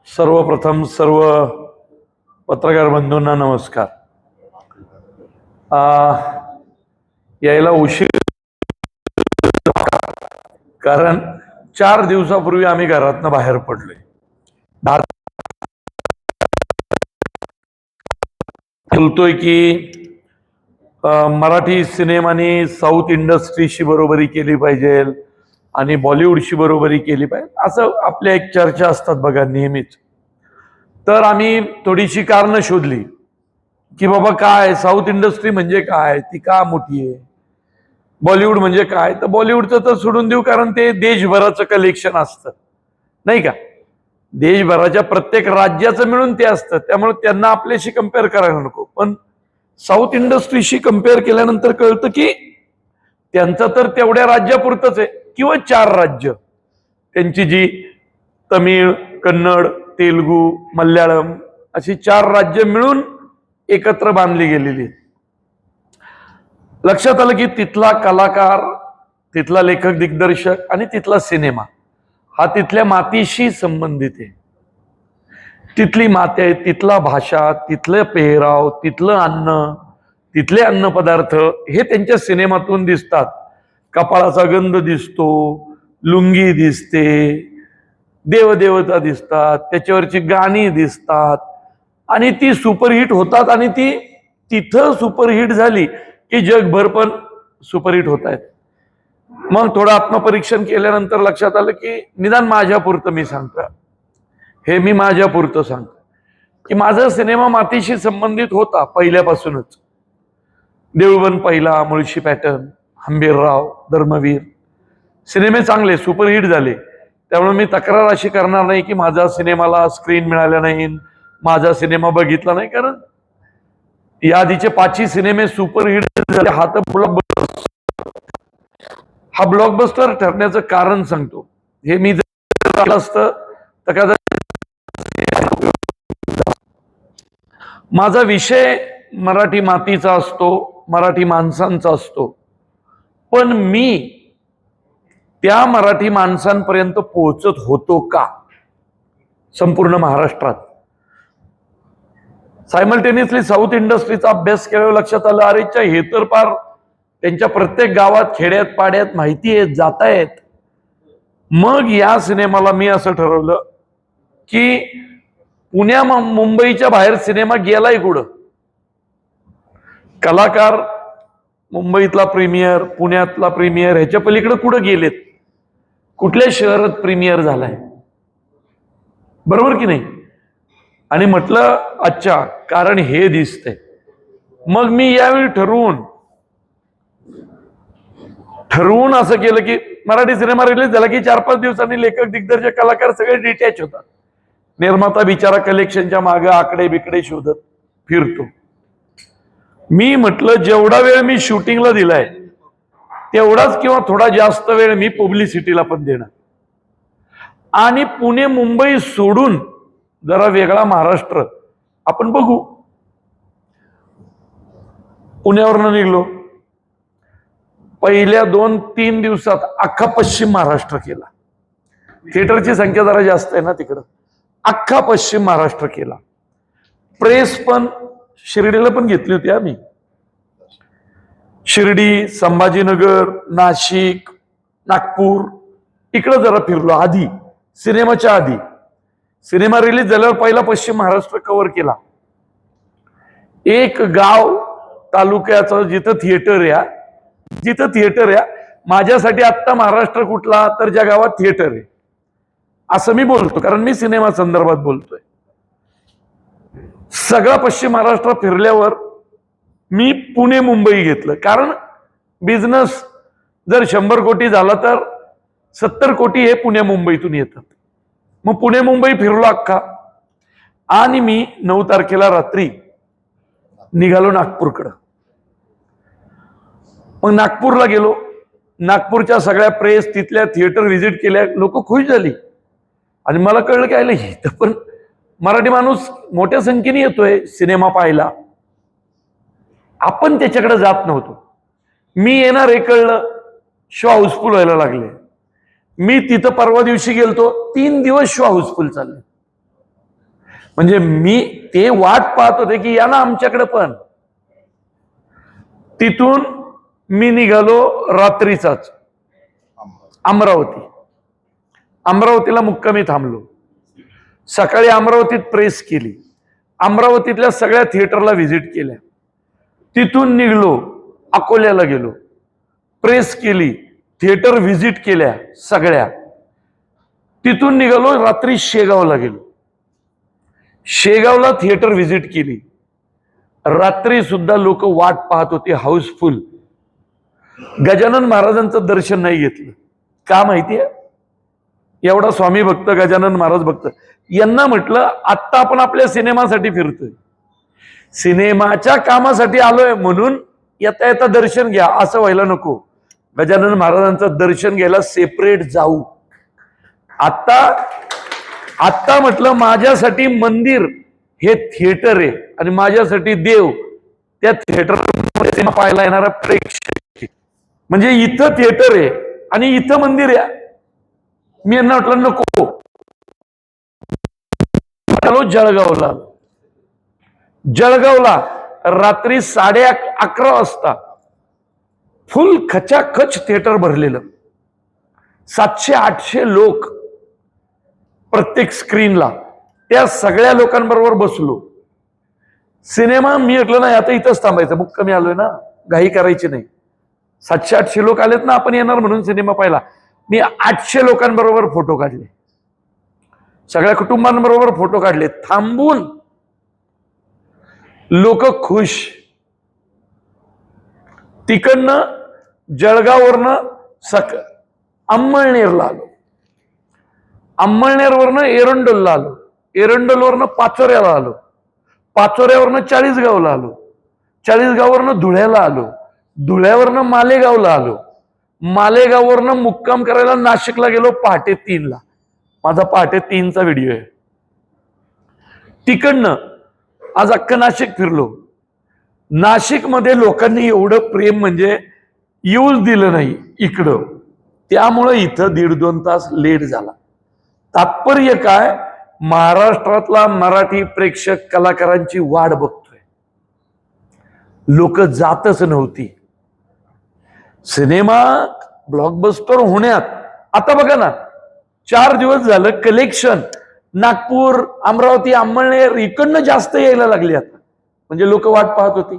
सर्वप्रथम सर्व पत्रकार बंधूंना नमस्कार. यायला उशीर कारण 4 दिवसापूर्वी आम्ही घरातनं बाहेर पडलोय. बोलतोय की मराठी सिनेमाने साऊथ इंडस्ट्रीशी बरोबरी केली पाहिजे आणि बॉलिवूडशी बरोबरी केली पाहिजे, असं आपल्या एक चर्चा असतात बघा नेहमीच. तर आम्ही थोडीशी कारणं शोधली की बाबा काय साऊथ इंडस्ट्री म्हणजे काय, ती का मोठी आहे, बॉलिवूड म्हणजे काय. तर बॉलिवूडचं तर सोडून देऊ, कारण ते देशभराचं कलेक्शन असतं नाही का, देशभराच्या प्रत्येक राज्याचं मिळून ते असतं, त्यामुळे त्यांना आपल्याशी कम्पेअर करायला नको. पण साऊथ इंडस्ट्रीशी कम्पेअर केल्यानंतर कळतं की त्यांचं तर तेवढ्या राज्यापुरतंच आहे, किंवा 4 राज्य त्यांची जी तमिळ, कन्नड, तेलुगू, मल्याळम अशी 4 राज्य मिळून एकत्र बांधली गेलेली. लक्षात आलं की तिथला कलाकार, तिथला लेखक दिग्दर्शक आणि तिथला सिनेमा हा तिथल्या मातीशी संबंधित आहे. तिथली माती आहे, तिथला भाषा, तिथलं पेहराव, तिथलं अन्न, तिथले अन्न पदार्थ हे त्यांच्या सिनेमातून दिसतात. कपाळाचा गंध दिसतो, लुंगी दिसते, देवदेवता दिसतात, त्याच्यावरची गाणी दिसतात आणि ती सुपरहिट होतात. आणि ती तिथं सुपरहिट झाली की जगभर पण सुपरहिट होत आहेत. मग थोडं आत्मपरीक्षण केल्यानंतर लक्षात आलं की निदान माझ्या पुरतं मी सांगतो, हे मी माझ्या पुरतं सांगतो की माझा सिनेमा मातीशी संबंधित होता पहिल्यापासूनच. देऊळबंद पहिला, मुळशी पॅटर्न, हंबीरराव, धर्मवीर सिनेमे चांगले सुपरहिट झाले. त्यामुळे मी तक्रार अशी करणार नाही की माझा सिनेमाला स्क्रीन मिळाल्या नाही, माझा सिनेमा बघितला नाही, कारण या आधीचे 5ही सिनेमे सुपरहिट झाले. हा ब्लॉकबस्टर ठरण्याचं कारण सांगतो. हे मी जर असतं तर माझा विषय मराठी मातीचा असतो, मराठी माणसांचा असतो, पण मी त्या मराठी माणसांपर्यंत पोहोचत होतो का संपूर्ण महाराष्ट्रात. सायमल्टेनियसली साऊथ इंडस्ट्रीचा अभ्यास केल्यावर लक्षात आलं, अरेच्या हे तर पार त्यांच्या प्रत्येक गावात, खेड्यात, पाड्यात माहिती आहे, जात आहेत. मग या सिनेमाला मी असं ठरवलं की पुण्या मुंबईच्या बाहेर सिनेमा गेलाय कुठं. कलाकार मुंबईतला प्रीमियर, पुण्यातला प्रीमियर, ह्याच्या पलीकडे कुठं गेलेत, कुठल्या शहरात प्रीमियर झालाय, बरोबर की नाही. आणि म्हटलं अच्छा, कारण हे दिसतंय. मग मी यावेळी ठरवून असं केलं की मराठी सिनेमा रिलीज झाला की 4-5 दिवसांनी लेखक, दिग्दर्शक, कलाकार सगळे डिटॅच होतात. निर्माता बिचारा कलेक्शनच्या मागे आकडे बिकडे शोधत फिरतो. मी म्हटलं जेवढा वेळ मी शूटिंगला दिलाय तेवढाच किंवा थोडा जास्त वेळ मी पब्लिसिटीला पण देणार, आणि पुणे मुंबई सोडून जरा वेगळा महाराष्ट्र आपण बघू. पुण्यावरनं निघलो, पहिल्या 2-3 दिवसात अख्खा पश्चिम महाराष्ट्र केला. थिएटरची संख्या जरा जास्त आहे ना तिकडं. अख्खा पश्चिम महाराष्ट्र केला. प्रेस पण शिर्डीला पण घेतली होती आम्ही. शिर्डी, संभाजीनगर, नाशिक, नागपूर इकडं जरा फिरलो. आधी सिनेमाच्या आधी, सिनेमा रिलीज झाल्यावर पहिला पश्चिम महाराष्ट्र कव्हर केला. एक गाव तालुक्याचं जिथं थिएटर आहे, माझ्यासाठी आत्ता महाराष्ट्र कुठला, तर ज्या गावात थिएटर आहे असं मी बोलतो, कारण मी सिनेमा संदर्भात बोलतोय. सगळा पश्चिम महाराष्ट्र फिरल्यावर मी पुणे मुंबई घेतलं, कारण बिझनेस जर 100 कोटी झाला तर 70 कोटी हे पुणे मुंबईतून येतात. मग पुणे मुंबई फिरलो अख्खा, आणि मी 9 तारखेला रात्री निघालो नागपूरकडं. मग नागपूरला गेलो. नागपूरच्या सगळ्या प्रेस, तिथल्या थिएटर व्हिजिट केल्या, लोक खुश झाली. आणि मला कळलं काय, इथं पण मराठी माणूस मोठ्या संख्येने येतोय सिनेमा पाहायला. आपण त्याच्याकडे जात नव्हतो. मी येणार हे कळलं, शो हाऊसफुल व्हायला लागले. मी तिथं परवा दिवशी गेलतो, 3 दिवस शो हाऊसफुल चालले. म्हणजे मी ते वाट पाहत होते की या ना आमच्याकडे पण. तिथून मी निघालो रात्रीचाच अमरावतीला मुक्कामी थांबलो. सकाळी अमरावतीत प्रेस केली, अमरावतीतल्या सगळ्या थिएटरला व्हिजिट केल्या. तिथून निघलो, अकोल्याला गेलो, प्रेस केली, थिएटर व्हिजिट केल्या सगळ्या. तिथून निघालो, रात्री शेगावला गेलो, शेगावला थिएटर व्हिजिट केली. रात्री सुद्धा लोक वाट पाहत होते हाऊसफुल. गजानन महाराजांचं दर्शन नाही घेतलं. का माहितीये? एवढा स्वामी भक्त, गजानन महाराज भक्त, यांना म्हटलं आत्ता आपण आपल्या सिनेमासाठी फिरतोय, सिनेमाच्या कामासाठी आलोय, म्हणून येता येता दर्शन घ्या असं व्हायला नको. गजानन महाराजांचं दर्शन घ्यायला सेपरेट जाऊ. आत्ता म्हटलं माझ्यासाठी मंदिर हे थिएटर आहे आणि माझ्यासाठी देव त्या थिएटरमध्ये पाहायला येणारा प्रेक्षक. म्हणजे इथं थिएटर आहे आणि इथं मंदिर आहे. मी यांना म्हटलं नको. जळगावला रात्री 11:30 वाजता फुल खचाखच थिएटर भरलेलं, 700-800 लोक प्रत्येक स्क्रीनला. त्या सगळ्या लोकांबरोबर बसलो. सिनेमा मी म्हटलं नाही आता इथंच थांबायचं, मुक्कामी आलोय ना, घाई करायची नाही. 700-800 लोक आलेत ना, आपण येणार म्हणून सिनेमा पाहिला. मी 800 लोकांबरोबर फोटो काढले, सगळ्या कुटुंबांबरोबर फोटो काढले थांबून. लोक खुश. तिकडनं जळगाववरनं अंमळनेरला आलो, अंमळनेरवरनं एरंडोलला आलो, एरंडोलवरनं पाचोऱ्याला आलो, पाचोऱ्यावरनं चाळीसगावला आलो, चाळीसगाववरनं धुळ्याला आलो, धुळ्यावरनं मालेगावला आलो, मालेगाववरनं मुक्काम करायला नाशिकला गेलो पहाटे 3ला. माझा पहाटे 3चा व्हिडिओ आहे. तिकडनं आज अख्खं नाशिक फिरलो. नाशिकमध्ये लोकांनी एवढं प्रेम म्हणजे येऊच दिलं नाही इकडं, त्यामुळं इथं 1.5-2 तास लेट झाला. तात्पर्य काय? महाराष्ट्रातला मराठी प्रेक्षक कलाकारांची वाट बघतोय. लोक जातच नव्हती. सिनेमा ब्लॉकबस्टर होण्यात आता बघा ना, 4 दिवस झालं कलेक्शन नागपूर, अमरावती, अंमळनेर इकडनं जास्त यायला लागली आता. म्हणजे लोक वाट पाहत होती.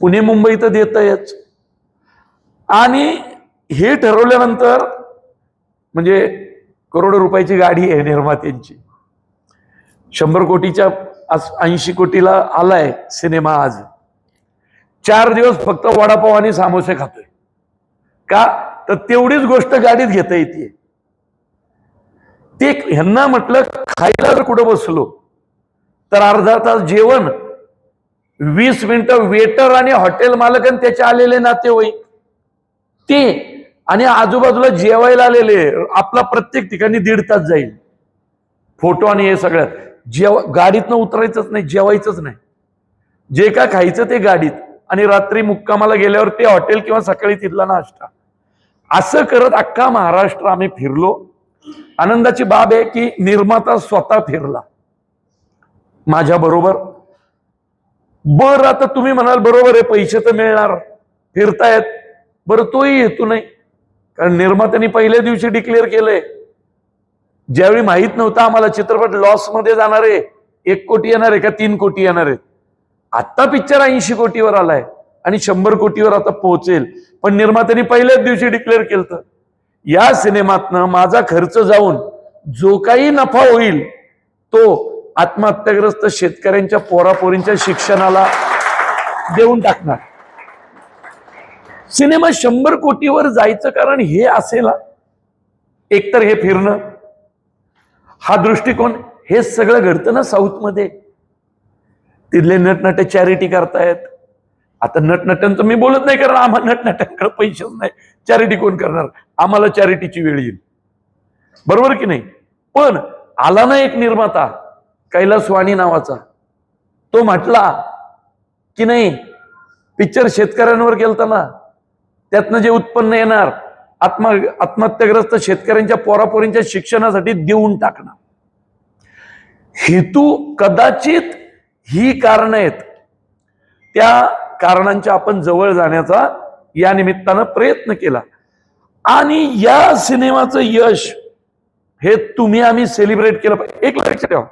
पुणे मुंबई तर देतच. आणि हे ठरवल्यानंतर म्हणजे करोडो रुपयाची गाडी आहे निर्मात्यांची. 100 कोटीच्या 80 कोटीला आलाय सिनेमा. आज 4 दिवस फक्त वडापाव आणि सामोसे खातोय. का तर तेवढीच गोष्ट गाडीत घेता येते. ते ह्यांना म्हटलं खायला जर कुठं बसलो तर अर्धा तास जेवण, 20 मिनिटं वेटर आणि हॉटेल मालक आणि त्याचे आलेले नातेवाईक ते, आणि आजूबाजूला जेवायला आलेले, आपला प्रत्येक ठिकाणी 1.5 तास जाईल. फोटो आणि हे सगळ्यात गाडीतनं उतरायचंच नाही, जेवायचंच नाही, जे काय खायचं ते गाडीत, आणि रात्री मुक्कामाला गेल्यावर ते हॉटेल किंवा सकाळी तिथला नाश्ता. असं करत अख्खा महाराष्ट्र आम्ही फिरलो. आनंदाची बाब आहे की निर्माता स्वतः फिरला माझ्या बरोबर. बरं आता तुम्ही म्हणाल बरोबर आहे, पैसे तर मिळणार, फिरतायत, बरं तोही हेतू नाही. कारण निर्मात्यांनी पहिल्या दिवशी डिक्लेअर केलंय, ज्यावेळी माहित नव्हतं आम्हाला चित्रपट लॉस मध्ये जाणार आहे, 1 कोटी येणार आहे का 3 कोटी येणार आहे. आता पिक्चर 80 कोटीवर आलाय आणि 100 कोटीवर आता पोहोचेल. पण निर्मात्यांनी पहिल्याच दिवशी डिक्लेअर केलं, या सिनेमातनं माझा खर्च जाऊन जो काही नफा होईल तो आत्महत्याग्रस्त शेतकऱ्यांच्या पोरापोरींच्या शिक्षणाला देऊन टाकणार. सिनेमा 100 कोटीवर जायचं कारण हे असेल, एकतर हे फिरणं, हा दृष्टिकोन, हे सगळं घडतं ना साऊथ मध्ये. तिथले नटनटे चॅरिटी करतायत. आता नटनट्यांचं मी बोलत नाही, कारण आम्हाला नटनट्यांकडे पैसेच नाही, चॅरिटी कोण करणार, आम्हाला चॅरिटीची वेळ येईल, बरोबर की नाही. पण आला ना एक निर्माता कैलास वाणी नावाचा, तो म्हटला की नाही पिक्चर शेतकऱ्यांवर केलता ना, त्यातनं जे उत्पन्न येणार आत्महत्याग्रस्त शेतकऱ्यांच्या पोरापोरींच्या शिक्षणासाठी देऊन टाकणं. हेतू कदाचित ही कारण आहेत, त्या कारणांच्या आपण जवळ जाण्याचा या निमित्तानं प्रयत्न केला. आणि या सिनेमाचं यश हे तुम्ही आम्ही सेलिब्रेट केलं पाहिजे. एक लक्षात ठेवा,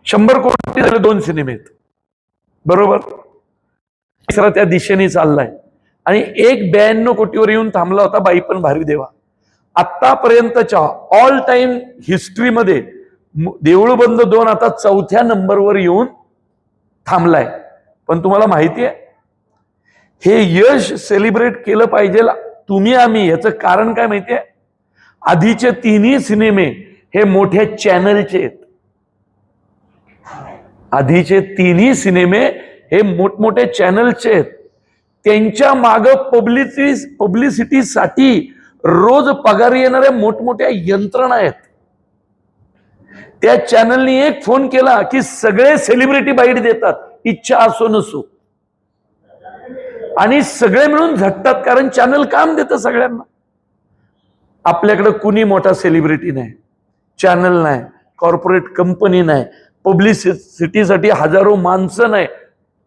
100 कोटी झाले 2 सिनेमे आहेत, बरोबर. तिसरा त्या दिशेने चाललाय आणि एक 92 कोटीवर येऊन थांबला होता बाई पण भारी देवा. आतापर्यंतच्या ऑल टाइम हिस्ट्रीमध्ये देऊळ बंद 2 आता 4थ्या नंबरवर येऊन थांबलाय. पण तुम्हाला माहिती आहे, हे यश सेलिब्रेट केलं पाहिजे तुम्ही आम्ही. याचं कारण काय माहितीये, आधीचे 3ही सिनेमे हे मोठ्या चॅनलचे आहेत. आधीचे 3ही सिनेमे हे मोठमोठे चॅनलचे आहेत. त्यांच्या माग पब्लिसिटीसाठी रोज पगार येणाऱ्या मोठमोठ्या यंत्रणा आहेत. त्या चॅनलनी एक फोन केला की सगळे सेलिब्रिटी बाईट देतात, इच्छा असो नसो, आणि सगळे मिळून झटतात, कारण चॅनल काम देतं सगळ्यांना. आपल्याकडे कुणी मोठा सेलिब्रिटी नाही, चॅनल नाही, कॉर्पोरेट कंपनी नाही, पब्लिसिटीसाठी हजारो माणसं नाही,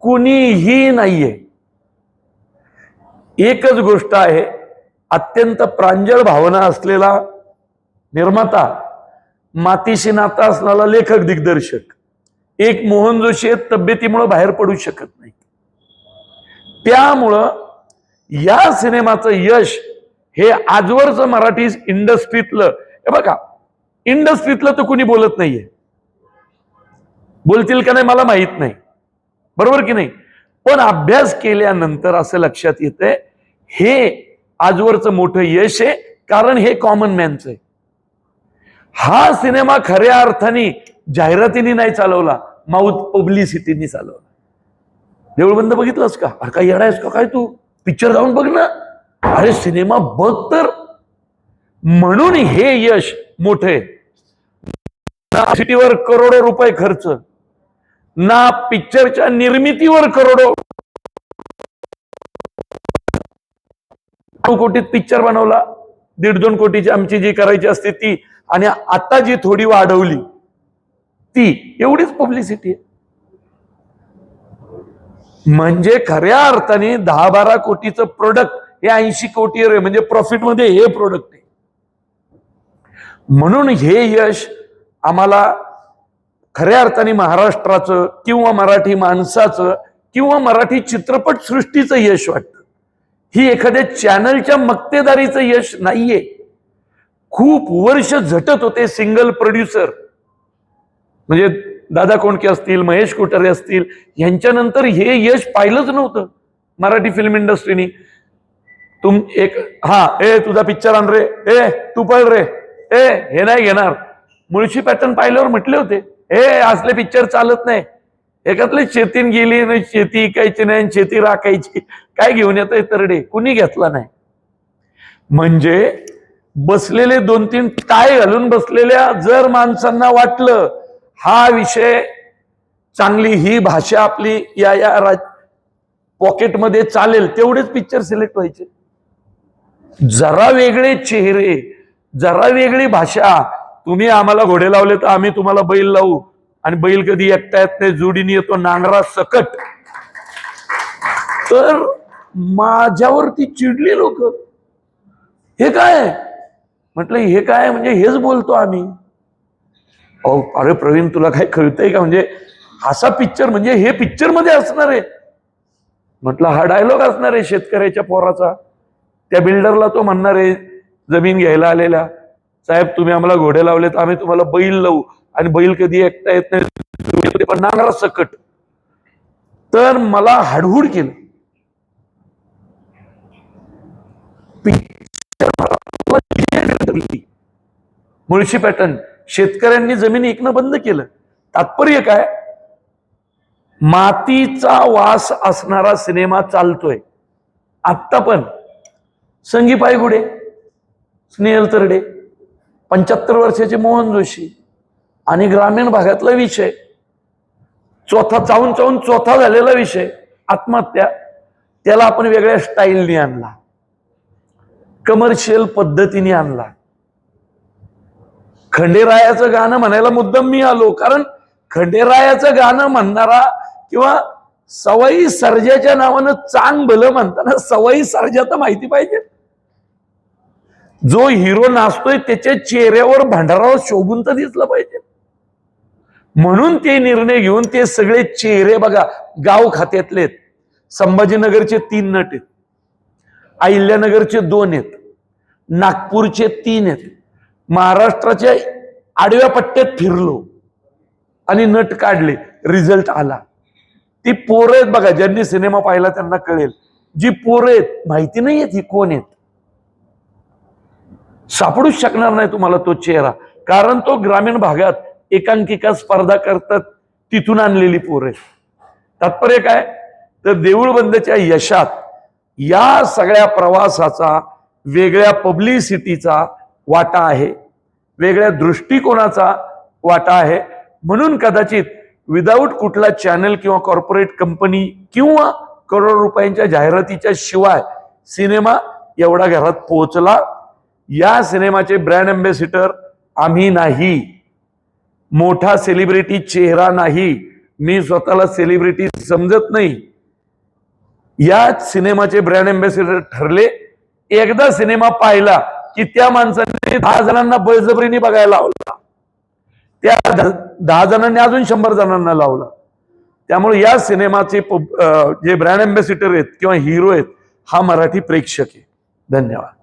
कुणीही नाहीये. एकच गोष्ट आहे, अत्यंत प्रांजळ भावना असलेला निर्माता, मातीशी नाता असणारा लेखक दिग्दर्शक, एक मोहन जोशी तब्येतीमुळे बाहेर पडू शकत नाही. त्यामुळं या सिनेमाचं यश हे आजवरचं मराठी इंडस्ट्रीतलं, हे बघा, इंडस्ट्रीतलं तर कुणी बोलत नाहीये, बोलतील का नाही मला माहित नाही, बरोबर की नाही. पण अभ्यास केल्यानंतर असं लक्षात येतंय, हे आजवरचं मोठं यश आहे, कारण हे कॉमन मॅनचं आहे. हा सिनेमा खऱ्या अर्थाने जाहिरातीने नाही चालवला, माउथ पब्लिसिटीने चालवला. देऊळबंद बघितलंस का? अरे काय येडायस का काय तू? पिक्चर जाऊन बघ ना. अरे सिनेमा बघ तर. म्हणून हे यश मोठं आहे. ना सिटीवर करोडो रुपये खर्च, ना पिक्चरच्या निर्मितीवर करोडो कोटीत पिक्चर बनवला, 1.5-2 कोटीची आमची जी करायची असते ती, आणि आता जी थोडी वाढवली ती, एवढीच पब्लिसिटी आहे. म्हणजे खऱ्या अर्थाने 10-12 कोटीचं प्रोडक्ट हे 80 कोटी म्हणजे प्रॉफिट मध्ये हे प्रोडक्ट आहे. म्हणून हे यश आम्हाला खऱ्या अर्थाने महाराष्ट्राचं किंवा मराठी माणसाचं किंवा मराठी चित्रपट सृष्टीचं यश वाटतं. ही एखाद्या चॅनलच्या मक्तेदारीचं यश नाहीये. खूप वर्ष झटत होते सिंगल प्रोड्युसर, म्हणजे दादा कोंडके असतील, महेश कोठारे असतील, यांच्यानंतर हे यश पाहिलंच नव्हतं मराठी फिल्म इंडस्ट्रीनी. तुझा पिक्चर आण रे, तू पळ रे, हे नाही घेणार. मुळशी पॅटर्न पाहिल्यावर म्हटले होते, असले पिक्चर चालत नाही. एकातले शेतीन गेली नाही, शेती इकायची नाही, शेती राखायची, काय घेऊन येतंय तरडे, कुणी घेतला नाही. म्हणजे बसलेले 2-3 टाय घालून बसलेल्या जर माणसांना वाटलं हा विषय चांगली, ही भाषा आपली या पॉकेटमध्ये चालेल, तेवढेच पिक्चर सिलेक्ट व्हायचे. जरा वेगळे चेहरे, जरा वेगळी भाषा, तुम्ही आम्हाला घोडे लावले तर आम्ही तुम्हाला बैल लावू, आणि बैल कधी एकटा येत नाही, जोडीने येतो नांगरा सकट. तर माझ्यावरती चिडली लोक, हे काय म्हटलं, हे काय म्हणजे हेच बोलतो आम्ही. अरे प्रवीण तुला काय कळतंय का, म्हणजे असा पिक्चर म्हणजे हे पिक्चर मध्ये असणार आहे. म्हटलं हा डायलॉग असणार आहे शेतकऱ्याच्या पोराचा. त्या बिल्डरला तो म्हणणार आहे जमीन घ्यायला आलेला, साहेब तुम्ही आम्हाला घोडे लावले तर आम्ही तुम्हाला बैल लावू, आणि बैल कधी एकटा येत नाही पण नांगरा सकट. तर मला हाडहूड केलं. मुळशी पॅटर्न, शेतकऱ्यांनी जमीन ऐकणं बंद केलं. तात्पर्य काय, मातीचा वास असणारा सिनेमा चालतोय आत्ता पण. संगी पायगुडे, स्नेहल तरडे, 75 वर्षाचे मोहन जोशी, आणि ग्रामीण भागातला विषय, चावून चौथा झालेला विषय आत्महत्या, त्याला आपण वेगळ्या स्टाईलने आणला. कमर्शियल पद्धतीने आणला. खंडेरायाचं गाणं म्हणायला मुद्दाम मी आलो, कारण खंडेरायाचं गाणं म्हणणारा किंवा सवाई सर्जाच्या नावानं चांग भलं म्हणताना सवाई सर्जा तर माहिती पाहिजे. जो हिरो नाचतोय त्याच्या चेहऱ्यावर भंडारावर शोभून तर दिसलं पाहिजे. म्हणून ते निर्णय घेऊन ते सगळे चेहरे बघा गाव खात्यातले आहेत. संभाजीनगरचे 3 नट आहेत, अहिल्यानगरचे 2 आहेत, नागपूरचे 3 आहेत. महाराष्ट्राच्या आडव्या पट्ट्यात फिरलो आणि नट काढले, रिझल्ट आला. ती पोरं आहेत बघा, ज्यांनी सिनेमा पाहिला त्यांना कळेल. जी पोरं आहेत माहिती नाही आहेत ही कोण आहेत, सापडूच शकणार नाही तुम्हाला तो चेहरा, कारण तो ग्रामीण भागात एकांकिका स्पर्धा करतात तिथून आणलेली पोरं आहेत. तात्पर्य काय तर देऊळ बंदच्या यशात या सगळ्या प्रवासाचा वेगळ्या पब्लिसिटीचा वाटा आहे, वेगळ्या दृष्टिकोनाचा वाटा आहे. म्हणून कदाचित विदाऊट कुठला चॅनल किंवा कॉर्पोरेट कंपनी किंवा करोड रुपयांच्या जाहिरातीच्या शिवाय सिनेमा एवढा घरात पोहोचला. या सिनेमाचे ब्रँड अँबॅसिडर आम्ही नाही, मोठा सेलिब्रिटी चेहरा नाही, मी स्वतःला सेलिब्रिटी समजत नाही. या सिनेमाचे ब्रँड अँबॅसिडर ठरले. एकदा सिनेमा पाहिला की त्या माणसाने 10 जणांना बळजबरीने बघायला लावला, त्या 10 जणांनी अजून 100 जणांना लावला. त्यामुळे या सिनेमाचे जे ब्रँड अँबॅसिडर आहेत किंवा हिरो आहेत हा मराठी प्रेक्षक आहे. धन्यवाद.